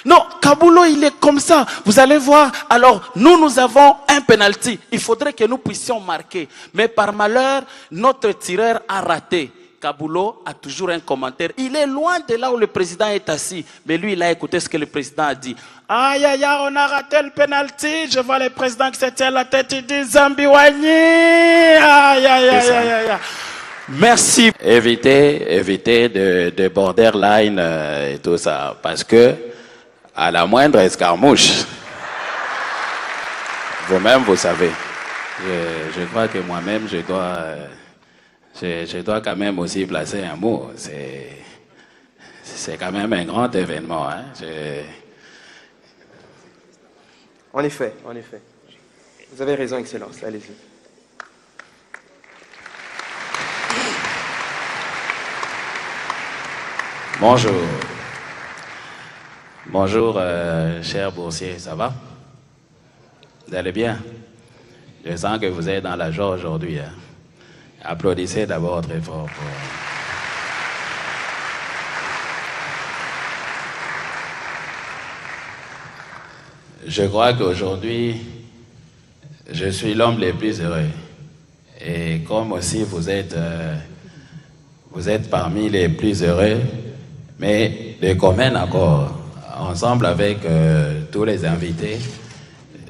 Non, Kabulo, il est comme ça. Vous allez voir. Alors, nous avons un penalty. Il faudrait que nous puissions marquer. Mais par malheur, notre tireur a raté. Kabulo a toujours un commentaire. Il est loin de là où le président est assis. Mais lui, il a écouté ce que le président a dit. Aïe, aïe, aïe, on a raté le penalty. Je vois le président qui se tient la tête. Il dit Zambiwani. Aïe, aïe, aïe, aïe, aïe. Merci. Évitez de borderline et tout ça. Parce que, à la moindre escarmouche, vous-même, vous savez. Je crois que moi-même, je dois quand même aussi placer un mot. C'est quand même un grand événement. Hein. En effet. Vous avez raison, Excellence. Allez-y. Bonjour. Bonjour, cher boursier, ça va? Vous allez bien? Je sens que vous êtes dans la joie aujourd'hui. Hein? Applaudissez d'abord très fort. Je crois qu'aujourd'hui, je suis l'homme le plus heureux. Et comme aussi vous êtes parmi les plus heureux, mais de commun accord, ensemble avec tous les invités,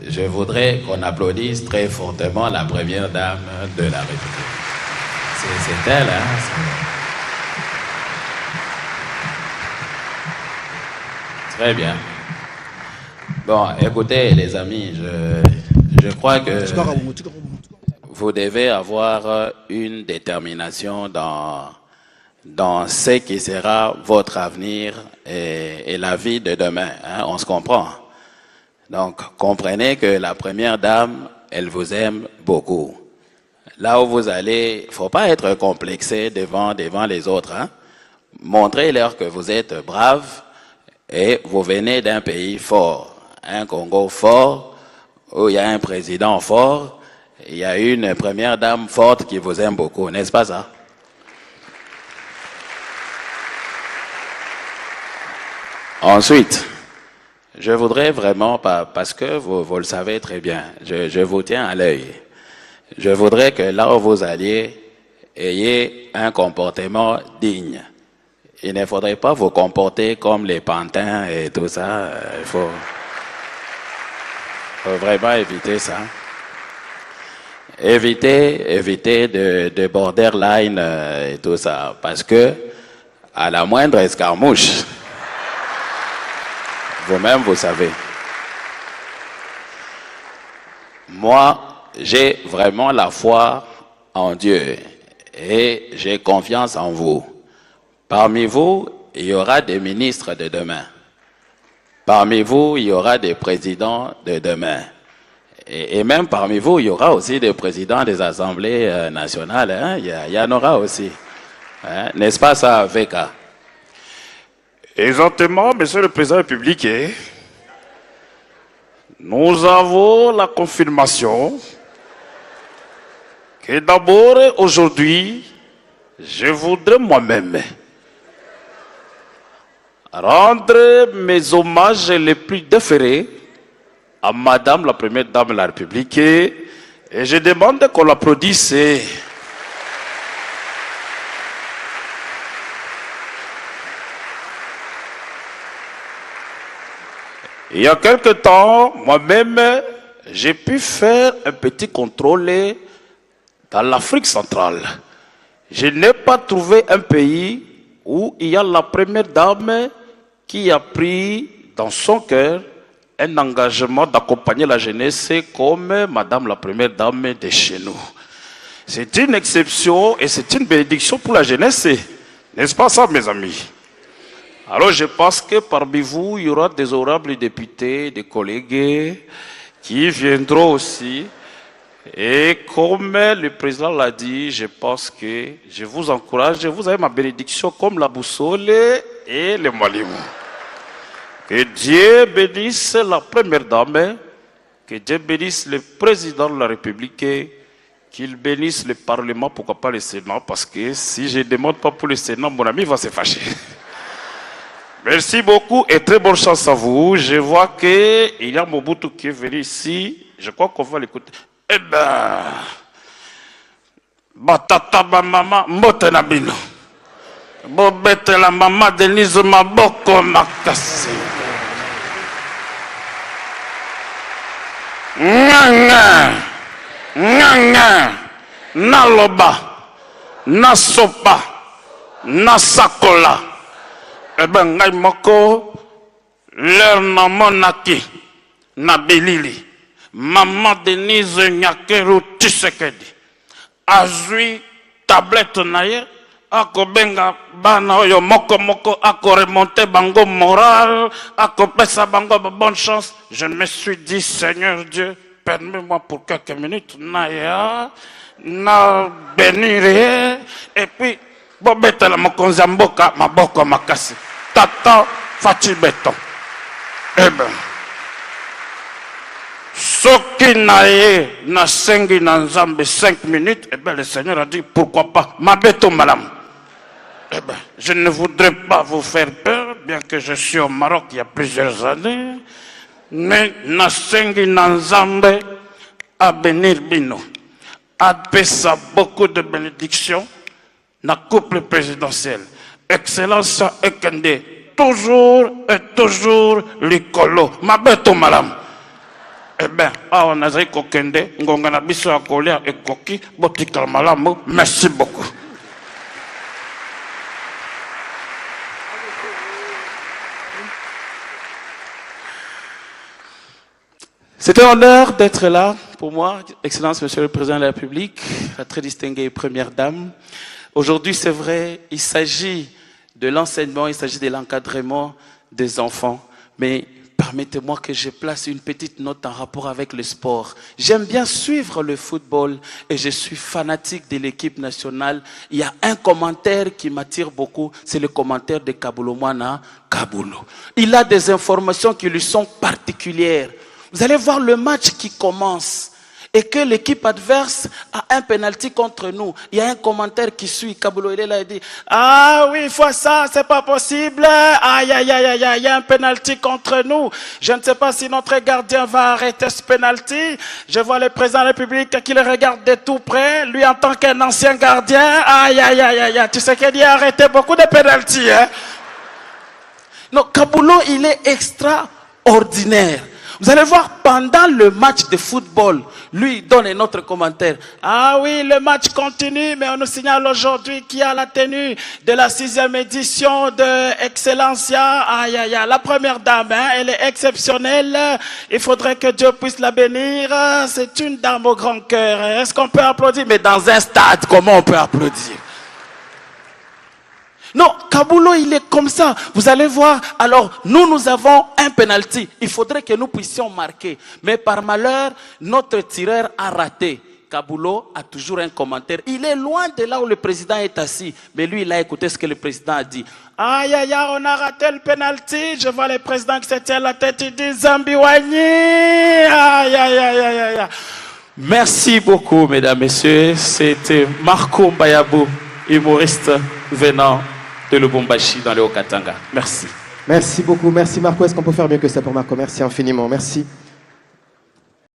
je voudrais qu'on applaudisse très fortement la première dame de la République. C'est elle, hein? Très bien. Bon, écoutez, les amis, je crois que vous devez avoir une détermination dans ce qui sera votre avenir et la vie de demain. Hein? On se comprend. Donc, comprenez que la première dame, elle vous aime beaucoup. Là où vous allez, il ne faut pas être complexé devant les autres. Hein? Montrez-leur que vous êtes brave et vous venez d'un pays fort. Un Congo fort, où il y a un président fort, il y a une première dame forte qui vous aime beaucoup, n'est-ce pas ça? Ensuite, je voudrais vraiment, parce que vous le savez très bien, je vous tiens à l'œil. Je voudrais que là où vous alliez, ayez un comportement digne. Il ne faudrait pas vous comporter comme les pantins et tout ça. Il faut vraiment éviter ça. Évitez de borderline et tout ça. Parce que, à la moindre escarmouche, vous-même, vous savez. Moi, j'ai vraiment la foi en Dieu et j'ai confiance en vous. Parmi vous, il y aura des ministres de demain. Parmi vous, il y aura des présidents de demain. Et même parmi vous, il y aura aussi des présidents des assemblées nationales. Hein? Il y en aura aussi. Hein? N'est-ce pas ça, Veka? Exactement, Monsieur le Président de la République. Nous avons la confirmation que d'abord, aujourd'hui, je voudrais moi-même rendre mes hommages les plus déférés à Madame la Première Dame de la République et je demande qu'on l'applaudisse. Il y a quelque temps, moi-même, j'ai pu faire un petit contrôle dans l'Afrique centrale. Je n'ai pas trouvé un pays où il y a la Première Dame qui a pris dans son cœur un engagement d'accompagner la jeunesse comme Madame la Première Dame de chez nous. C'est une exception et c'est une bénédiction pour la jeunesse. N'est-ce pas ça, mes amis? Alors je pense que parmi vous, il y aura des honorables députés, des collègues qui viendront aussi. Et comme le président l'a dit, je pense que je vous encourage, vous avez ma bénédiction comme la boussole et le malimou. Que Dieu bénisse la Première Dame, que Dieu bénisse le Président de la République, qu'il bénisse le Parlement, pourquoi pas le Sénat, parce que si je ne demande pas pour le Sénat, mon ami va se fâcher. Merci beaucoup et très bonne chance à vous. Je vois qu'il y a Mobutu qui est venu ici. Je crois qu'on va l'écouter. Eh ben, Batata ba mama mbote na bino. Bobete la mama Denise Maboko makasi. Nganga, nganga, naloba, nasopa, nasakola. Eh ben, ngai moko, leur namonaki, na belili. Maman Denise Nyakeru Tshisekedi. Azui tablette naye, ako benga bana oyo moko moko, ako remonter bango moral, ako pesa bango bonne chance. Je me suis dit, Seigneur Dieu, permets-moi pour quelques minutes, naya, na bénir, et puis, bobeta la mokonzi mboka, maboko makasi. Tata Fachi Beton. Eh ben, soki naye na sengi na nzambe 5 minutes, eh ben le Seigneur a dit pourquoi pas, mabeto malam. Eh ben, je ne voudrais pas vous faire peur, bien que je suis au Maroc il y a plusieurs années, mais na sengi na nzambe a bénir bino, a pesa beaucoup de bénédictions na couple présidentiel. Excellence Ekende, toujours et toujours likolo, mabeto malam. Eh bien, on a dit kokende, ngonga na biso ya kolia et koki, botikal malamu, merci beaucoup. C'est un honneur d'être là pour moi, Excellence Monsieur le Président de la République, la très distinguée Première Dame. Aujourd'hui, c'est vrai, il s'agit de l'enseignement, il s'agit de l'encadrement des enfants, mais permettez-moi que je place une petite note en rapport avec le sport. J'aime bien suivre le football et je suis fanatique de l'équipe nationale. Il y a un commentaire qui m'attire beaucoup, c'est le commentaire de Kabulo Mwana Kabulo. Il a des informations qui lui sont particulières. Vous allez voir le match qui commence et que l'équipe adverse a un penalty contre nous. Il y a un commentaire qui suit. Kabulo, il est là, il dit « Ah oui, fois ça, c'est pas possible. Aïe, aïe, aïe, aïe, aïe, il y a un penalty contre nous. Je ne sais pas si notre gardien va arrêter ce penalty. Je vois le président de la République qui le regarde de tout près. Lui, en tant qu'un ancien gardien, aïe, aïe, aïe, aïe, aïe. Tu sais qu'il a arrêté beaucoup de penalty, hein? Non, Kabulo, il est extraordinaire. Vous allez voir, pendant le match de football, lui donne un autre commentaire. Ah oui, le match continue, mais on nous signale aujourd'hui qu'il y a la tenue de la 6e édition de Excellencia. Aïe, aïe, aïe, la première dame, hein, elle est exceptionnelle. Il faudrait que Dieu puisse la bénir. C'est une dame au grand cœur. Est-ce qu'on peut applaudir? Mais dans un stade, comment on peut applaudir? Non, Kabulo, il est comme ça. Vous allez voir. Alors, nous avons un penalty. Il faudrait que nous puissions marquer. Mais par malheur, notre tireur a raté. Kabulo a toujours un commentaire. Il est loin de là où le président est assis. Mais lui, il a écouté ce que le président a dit. Aïe, aïe, aïe, on a raté le penalty. Je vois le président qui se tient la tête. Il dit Zambiwani. Aïe, aïe, aïe, aïe, aïe. Merci beaucoup, mesdames, messieurs. C'était Marco Mbayabou, humoriste venant de Lubumbashi dans le Haut-Katanga. Merci. Merci beaucoup, merci Marco. Est-ce qu'on peut faire mieux que ça pour Marco? Merci infiniment, merci.